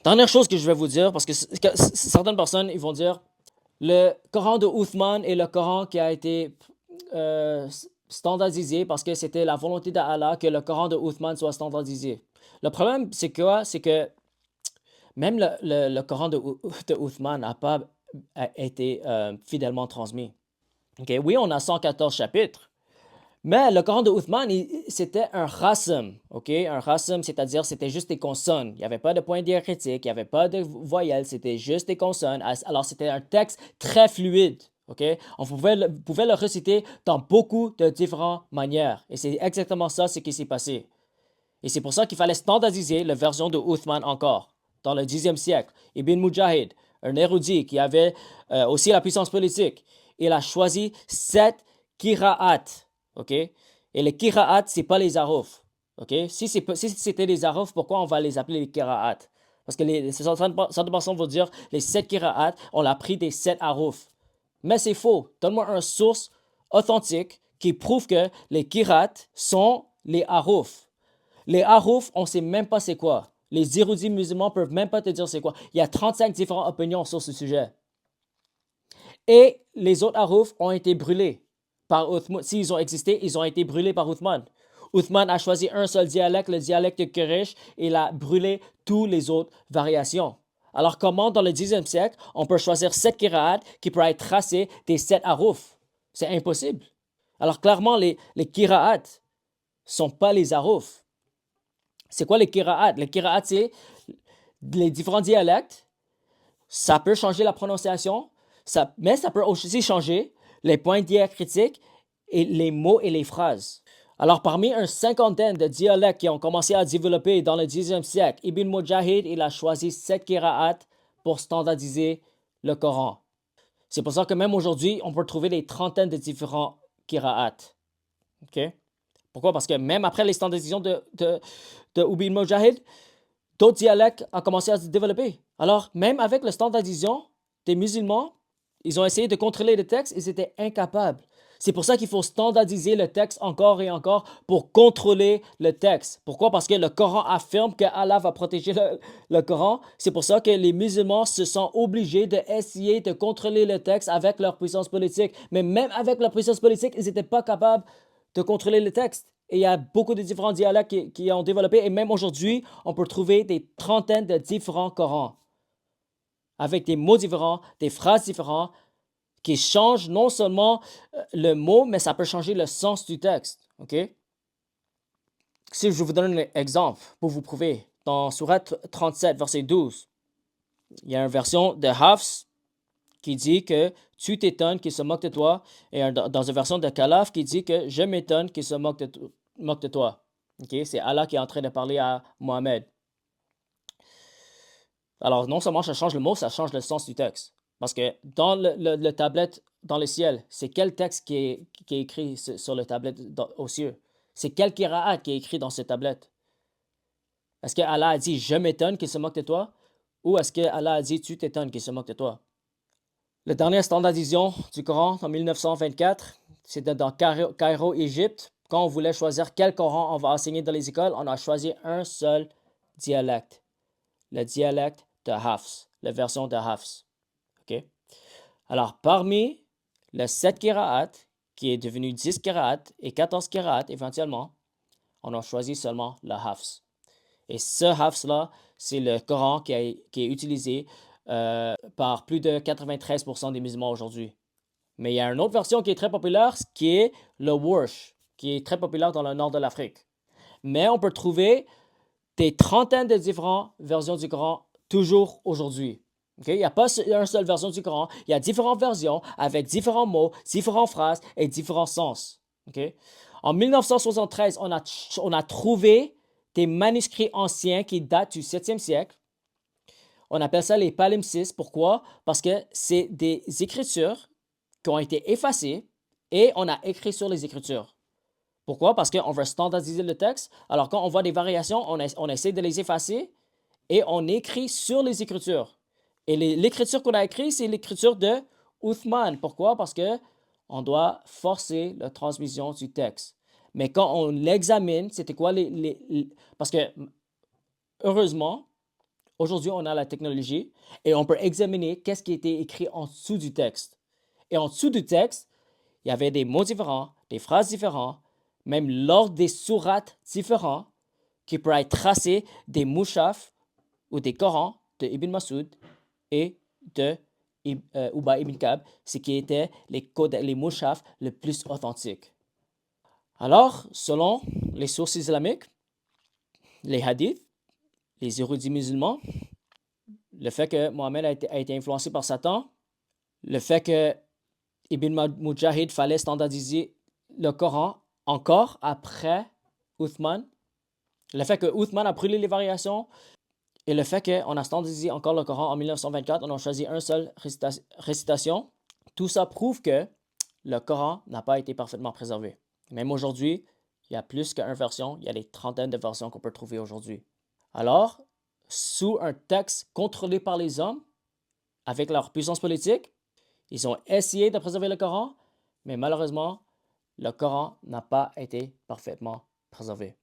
Dernière chose que je vais vous dire, parce que certaines personnes ils vont dire le Coran de Uthman est le Coran qui a été standardisé parce que c'était la volonté d'Allah que le Coran de Uthman soit standardisé. Le problème, c'est quoi? C'est que même le Coran de Uthman n'a pas été fidèlement transmis. Ok, oui, on a 114 chapitres, mais le Coran de Uthman, c'était un rasm, ok? Un rasm, c'est-à-dire c'était juste des consonnes. Il n'y avait pas de point diacritique, il n'y avait pas de voyelles, c'était juste des consonnes. Alors c'était un texte très fluide, ok? Pouvait le réciter dans beaucoup de différentes manières. Et c'est exactement ça ce qui s'est passé. Et c'est pour ça qu'il fallait standardiser la version de Uthman encore. Dans le Xe siècle, Ibn Mujahid, un érudit qui avait aussi la puissance politique, il a choisi 7 qira'at. OK? Et les qira'at, ce n'est pas les arufs. OK? Si c'était les arufs, pourquoi on va les appeler les qira'at? Parce que certaines personnes vont dire les 7 qira'at, on l'a pris des 7 arufs. Mais c'est faux. Donne-moi une source authentique qui prouve que les qira'at sont les arufs. Les haroufs, on ne sait même pas c'est quoi. Les érudits musulmans peuvent même pas te dire c'est quoi. Il y a 35 différentes opinions sur ce sujet. Et les autres haroufs ont été brûlés par Uthman. S'ils ont existé, ils ont été brûlés par Uthman. Uthman a choisi un seul dialecte, le dialecte de Quraysh, et il a brûlé toutes les autres variations. Alors comment dans le Xe siècle, on peut choisir 7 qira'at qui pourraient être tracés des 7 haroufs? C'est impossible. Alors clairement, les qira'at sont pas les haroufs. C'est quoi les qira'at? Les qira'at, c'est les différents dialectes. Ça peut changer la prononciation, mais ça peut aussi changer les points diacritiques et les mots et les phrases. Alors, parmi une cinquantaine de dialectes qui ont commencé à développer dans le Xe siècle, Ibn Mujahid, il a choisi 7 qira'at pour standardiser le Coran. C'est pour ça que même aujourd'hui, on peut trouver des trentaines de différents qira'at. OK? Pourquoi? Parce que même après les standardisations de Ibn Mujahid, d'autres dialectes ont commencé à se développer. Alors, même avec le standardisation des musulmans, ils ont essayé de contrôler le texte, ils étaient incapables. C'est pour ça qu'il faut standardiser le texte encore et encore pour contrôler le texte. Pourquoi? Parce que le Coran affirme que Allah va protéger le Coran. C'est pour ça que les musulmans se sont obligés d'essayer de contrôler le texte avec leur puissance politique. Mais même avec leur puissance politique, ils n'étaient pas capables de contrôler le texte. Et il y a beaucoup de différents dialectes qui ont développé. Et même aujourd'hui, on peut trouver des trentaines de différents Corans avec des mots différents, des phrases différentes qui changent non seulement le mot, mais ça peut changer le sens du texte. OK? Si je vous donne un exemple pour vous prouver, dans Surat 37, verset 12, il y a une version de Hafs qui dit que tu t'étonnes qu'il se moque de toi, et dans une version de Khalaf qui dit que je m'étonne qu'il se moque de toi. Okay? C'est Allah qui est en train de parler à Mohamed. Alors, non seulement ça change le mot, ça change le sens du texte. Parce que dans le tablette dans le ciel, c'est quel texte qui est écrit sur le tablette aux cieux? C'est quel qira'at qui est écrit dans cette tablette? Est-ce que Allah a dit je m'étonne qu'il se moque de toi? Ou est-ce que Allah a dit tu t'étonnes qu'il se moque de toi? La dernière standardisation du Coran en 1924, c'était dans Cairo, Égypte. Quand on voulait choisir quel Coran on va enseigner dans les écoles, on a choisi un seul dialecte. Le dialecte de Hafs, la version de Hafs. OK? Alors, parmi les 7 qira'at, qui est devenu 10 qira'at et 14 qira'at éventuellement, on a choisi seulement le Hafs. Et ce Hafs-là, c'est le Coran qui est utilisé par plus de 93% des musulmans aujourd'hui. Mais il y a une autre version qui est très populaire, qui est le Warsh, qui est très populaire dans le nord de l'Afrique. Mais on peut trouver des trentaines de différentes versions du Coran toujours aujourd'hui. Okay? Il n'y a pas une seule version du Coran, il y a différentes versions avec différents mots, différentes phrases et différents sens. Okay? En 1973, on a trouvé des manuscrits anciens qui datent du 7e siècle. On appelle ça les palimpsestes. Pourquoi? Parce que c'est des écritures qui ont été effacées et on a écrit sur les écritures. Pourquoi? Parce qu'on veut standardiser le texte. Alors, quand on voit des variations, on essaie de les effacer et on écrit sur les écritures. Et l'écriture qu'on a écrite, c'est l'écriture de Uthman. Pourquoi? Parce que on doit forcer la transmission du texte. Mais quand on l'examine, c'était quoi parce que, heureusement, Aujourd'hui, on a la technologie et on peut examiner qu'est-ce qui a été écrit en dessous du texte. Et en dessous du texte, il y avait des mots différents, des phrases différentes, même l'ordre des sourates différents qui pourraient être tracés des mouchaf ou des Corans de Ibn Masoud et de Ubay ibn Kab, ce qui étaient les mouchaf les plus authentiques. Alors, selon les sources islamiques, les hadiths, les érudits musulmans, le fait que Mohammed a été influencé par Satan, le fait que Ibn Mujahid fallait standardiser le Coran encore après Uthman, le fait que Uthman a brûlé les variations et le fait qu'on a standardisé encore le Coran en 1924, on a choisi une seule récitation, tout ça prouve que le Coran n'a pas été parfaitement préservé. Même aujourd'hui, il y a plus qu'une version, il y a des trentaines de versions qu'on peut trouver aujourd'hui. Alors, sous un texte contrôlé par les hommes, avec leur puissance politique, ils ont essayé de préserver le Coran, mais malheureusement, le Coran n'a pas été parfaitement préservé.